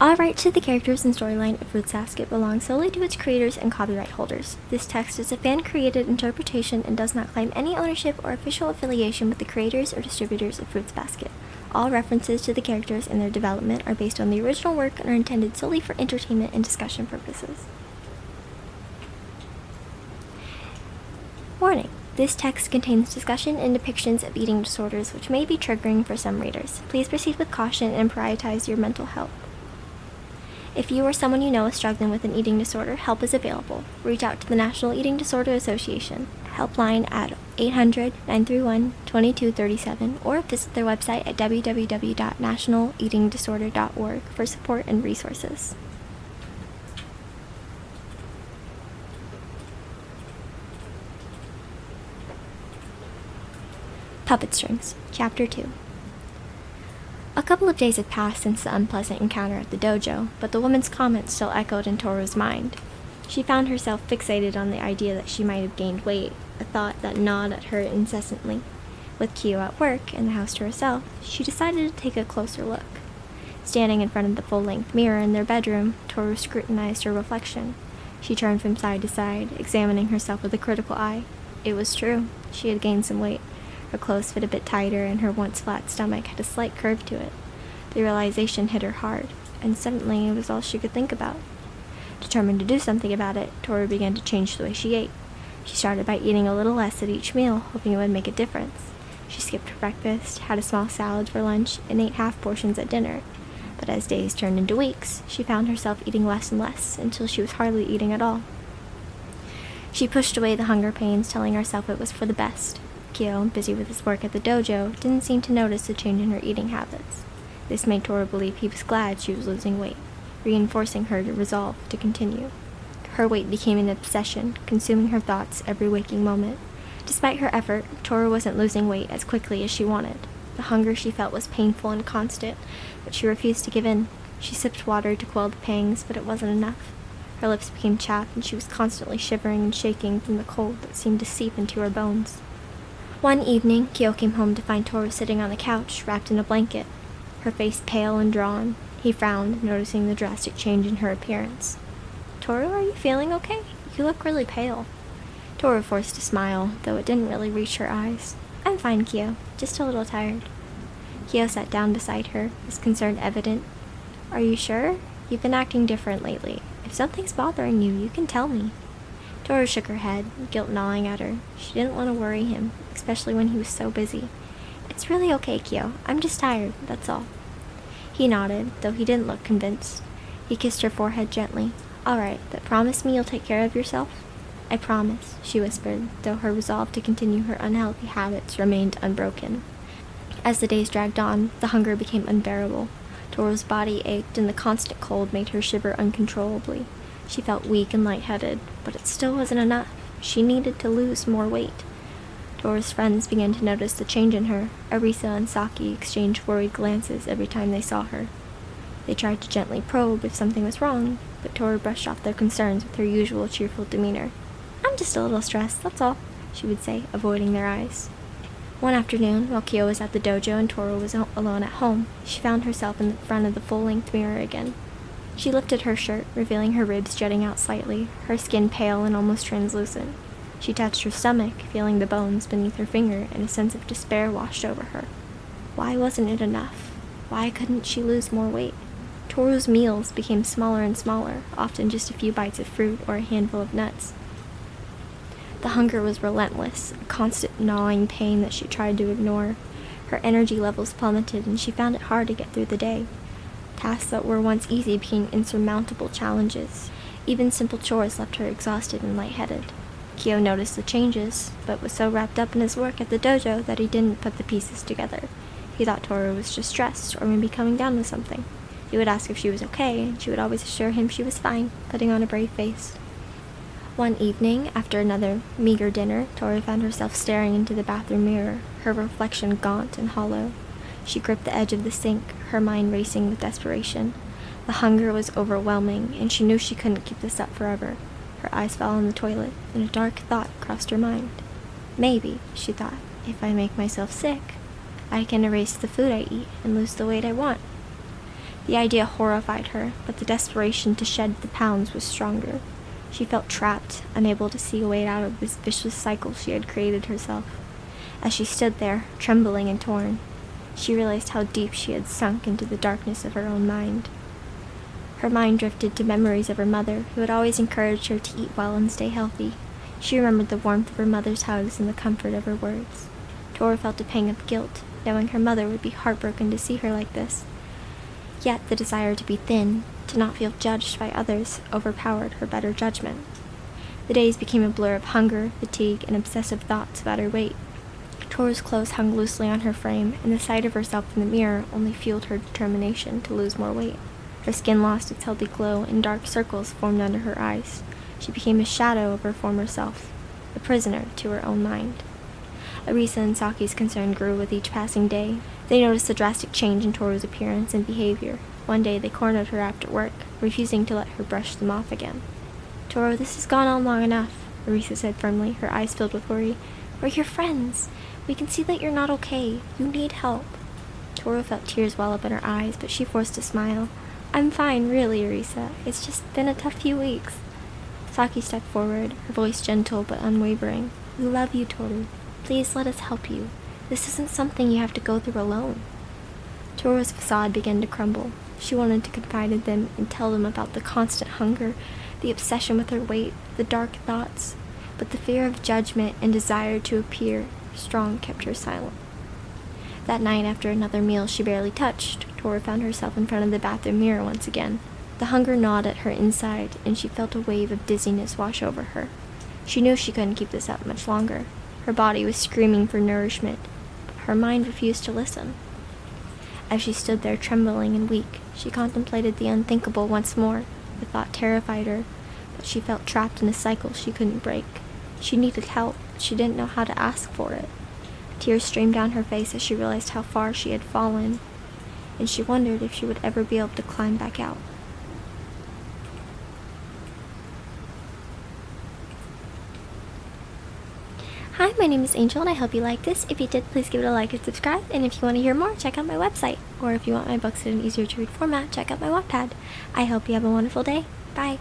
All rights to the characters and storyline of Fruits Basket belong solely to its creators and copyright holders. This text is a fan-created interpretation and does not claim any ownership or official affiliation with the creators or distributors of Fruits Basket. All references to the characters and their development are based on the original work and are intended solely for entertainment and discussion purposes. Warning: this text contains discussion and depictions of eating disorders which may be triggering for some readers. Please proceed with caution and prioritize your mental health. If you or someone you know is struggling with an eating disorder, help is available. Reach out to the National Eating Disorder Association helpline at 800-931-2237 or visit their website at www.nationaleatingdisorder.org for support and resources. Puppet Strings, Chapter 2. A couple of days had passed since the unpleasant encounter at the dojo, but the woman's comments still echoed in Tohru's mind. She found herself fixated on the idea that she might have gained weight, a thought that gnawed at her incessantly. With Kyo at work and the house to herself, she decided to take a closer look. Standing in front of the full-length mirror in their bedroom, Tohru scrutinized her reflection. She turned from side to side, examining herself with a critical eye. It was true. She had gained some weight. Her clothes fit a bit tighter, and her once flat stomach had a slight curve to it. The realization hit her hard, and suddenly it was all she could think about. Determined to do something about it, Tohru began to change the way she ate. She started by eating a little less at each meal, hoping it would make a difference. She skipped breakfast, had a small salad for lunch, and ate half portions at dinner. But as days turned into weeks, she found herself eating less and less, until she was hardly eating at all. She pushed away the hunger pains, telling herself it was for the best. Kyo, busy with his work at the dojo, didn't seem to notice the change in her eating habits. This made Tohru believe he was glad she was losing weight, reinforcing her resolve to continue. Her weight became an obsession, consuming her thoughts every waking moment. Despite her effort, Tohru wasn't losing weight as quickly as she wanted. The hunger she felt was painful and constant, but she refused to give in. She sipped water to quell the pangs, but it wasn't enough. Her lips became chapped, and she was constantly shivering and shaking from the cold that seemed to seep into her bones. One evening, Kyo came home to find Tohru sitting on the couch, wrapped in a blanket, her face pale and drawn. He frowned, noticing the drastic change in her appearance. "Tohru, are you feeling okay? You look really pale." Tohru forced a smile, though it didn't really reach her eyes. "I'm fine, Kyo, just a little tired." Kyo sat down beside her, his concern evident. "Are you sure? You've been acting different lately. If something's bothering you, you can tell me." Tohru shook her head, guilt gnawing at her. She didn't want to worry him, especially when he was so busy. "It's really okay, Kyo. I'm just tired, that's all." He nodded, though he didn't look convinced. He kissed her forehead gently. "All right, but promise me you'll take care of yourself?" "I promise," she whispered, though her resolve to continue her unhealthy habits remained unbroken. As the days dragged on, the hunger became unbearable. Tohru's body ached, and the constant cold made her shiver uncontrollably. She felt weak and lightheaded, but it still wasn't enough. She needed to lose more weight. Tohru's friends began to notice the change in her. Arisa and Saki exchanged worried glances every time they saw her. They tried to gently probe if something was wrong, but Tohru brushed off their concerns with her usual cheerful demeanor. "I'm just a little stressed, that's all," she would say, avoiding their eyes. One afternoon, while Kyo was at the dojo and Tohru was alone at home, she found herself in front of the full-length mirror again. She lifted her shirt, revealing her ribs jutting out slightly, her skin pale and almost translucent. She touched her stomach, feeling the bones beneath her finger, and a sense of despair washed over her. Why wasn't it enough? Why couldn't she lose more weight? Tohru's meals became smaller and smaller, often just a few bites of fruit or a handful of nuts. The hunger was relentless, a constant gnawing pain that she tried to ignore. Her energy levels plummeted, and she found it hard to get through the day. Tasks that were once easy became insurmountable challenges. Even simple chores left her exhausted and lightheaded. Kyo noticed the changes, but was so wrapped up in his work at the dojo that he didn't put the pieces together. He thought Tohru was just stressed, or maybe coming down with something. He would ask if she was okay, and she would always assure him she was fine, putting on a brave face. One evening, after another meager dinner, Tohru found herself staring into the bathroom mirror, her reflection gaunt and hollow. She gripped the edge of the sink, her mind racing with desperation. The hunger was overwhelming, and she knew she couldn't keep this up forever. Her eyes fell on the toilet, and a dark thought crossed her mind. Maybe, she thought, if I make myself sick, I can erase the food I eat and lose the weight I want. The idea horrified her, but the desperation to shed the pounds was stronger. She felt trapped, unable to see a way out of this vicious cycle she had created herself. As she stood there, trembling and torn, she realized how deep she had sunk into the darkness of her own mind. Her mind drifted to memories of her mother, who had always encouraged her to eat well and stay healthy. She remembered the warmth of her mother's hugs and the comfort of her words. Tohru felt a pang of guilt, knowing her mother would be heartbroken to see her like this. Yet the desire to be thin, to not feel judged by others, overpowered her better judgment. The days became a blur of hunger, fatigue, and obsessive thoughts about her weight. Tohru's clothes hung loosely on her frame, and the sight of herself in the mirror only fueled her determination to lose more weight. Her skin lost its healthy glow, and dark circles formed under her eyes. She became a shadow of her former self, a prisoner to her own mind. Arisa and Saki's concern grew with each passing day. They noticed a drastic change in Tohru's appearance and behavior. One day they cornered her after work, refusing to let her brush them off again. "Tohru, this has gone on long enough," Arisa said firmly, her eyes filled with worry. "We're your friends. We can see that you're not okay. You need help." Tohru felt tears well up in her eyes, but she forced a smile. "I'm fine, really, Arisa. It's just been a tough few weeks." Saki stepped forward, her voice gentle but unwavering. "We love you, Tohru. Please let us help you. This isn't something you have to go through alone." Tohru's facade began to crumble. She wanted to confide in them and tell them about the constant hunger, the obsession with her weight, the dark thoughts, but the fear of judgment and desire to appear strong kept her silent. That night, after another meal she barely touched, Tohru found herself in front of the bathroom mirror once again. The hunger gnawed at her inside, and she felt a wave of dizziness wash over her. She knew she couldn't keep this up much longer. Her body was screaming for nourishment, but her mind refused to listen. As she stood there trembling and weak, she contemplated the unthinkable once more. The thought terrified her, but she felt trapped in a cycle she couldn't break. She needed help, but she didn't know how to ask for it. Tears streamed down her face as she realized how far she had fallen, and she wondered if she would ever be able to climb back out. Hi, my name is Angel, and I hope you liked this. If you did, please give it a like and subscribe. And if you want to hear more, check out my website. Or if you want my books in an easier to read format, check out my Wattpad. I hope you have a wonderful day. Bye.